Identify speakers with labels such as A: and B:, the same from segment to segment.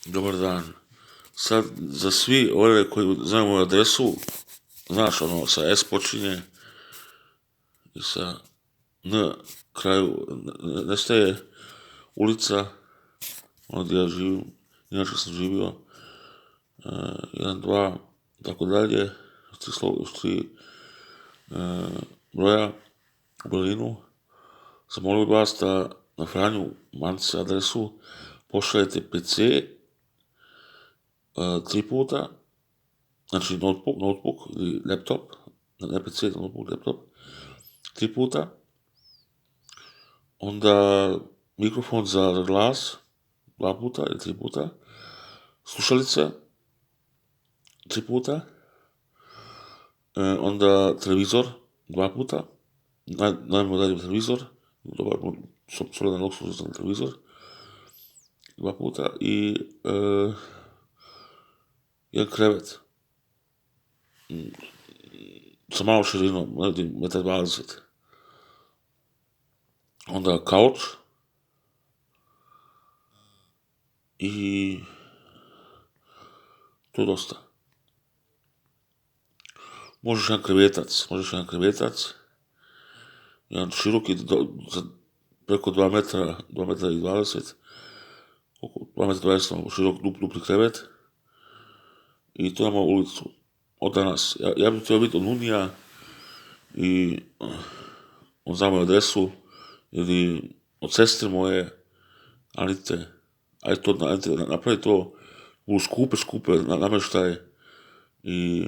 A: Dobar dan. Sad, za svi ove koji znaju moju adresu, znaš, ono, sa S počinje i sa N kraju nestaje ulica, ono gdje ja živim, inače sam živio, 1, 2, tako dalje, tri broja u Berlinu. Zamolio bih vas da na Franju Mance adresu pošaljete PC 3 puta, znači notebook ili laptop, ne PC, notebook, laptop, 3 puta, onda mikrofon za glas 2 puta ili 3 puta, slušalice 3 puta, onda televizor 2 puta, najmoderniji televizor, dobar, solidan luksuzan televizor 2 puta i jedan krevet sa malo širinom, 1,20 m. Onda kauč i to je dosta. Možeš jedan krevetac, jedan široki, preko 2 metra, 2 metra i 20, oko 2 metra 20, širok dupli krevet i to imamo ulicu. Od danas, ja bih htio biti od Unija i on zna moju adresu ili od sestre moje, Anite, ajde to, napravi to, budu skupe namještaje i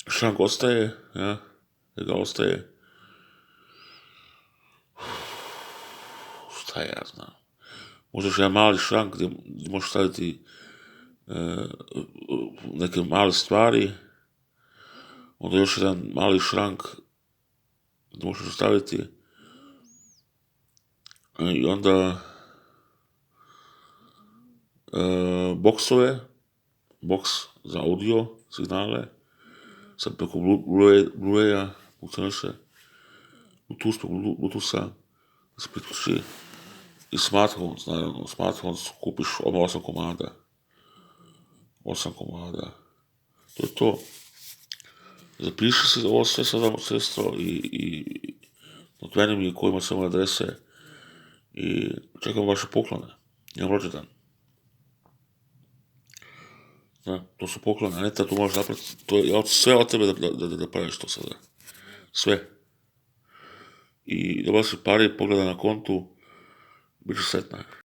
A: šank ostaje, ja, ga ostaje, šta ja znam, možda još jedan mali šank gdje možeš staviti neke male stvari, onda još jedan mali šank gdje možeš staviti i onda boks za audio signale, sad preko Blu-raya funkcioniše, Bluetootha, da se priključi i smartphone, naravno, smartphone kupiš odmah 8 komada, to je to. Zapiši se ovo sve sada, sestro, i otveni mi ko ima sve moje adrese i čekam vaše poklone, imam rođendan. To su poklone, Aneta, tu možeš napraviti, ja hoću sve od tebe da praviš to sada, sve. I dobar si pari, pogleda na kontu, bit ću sretna.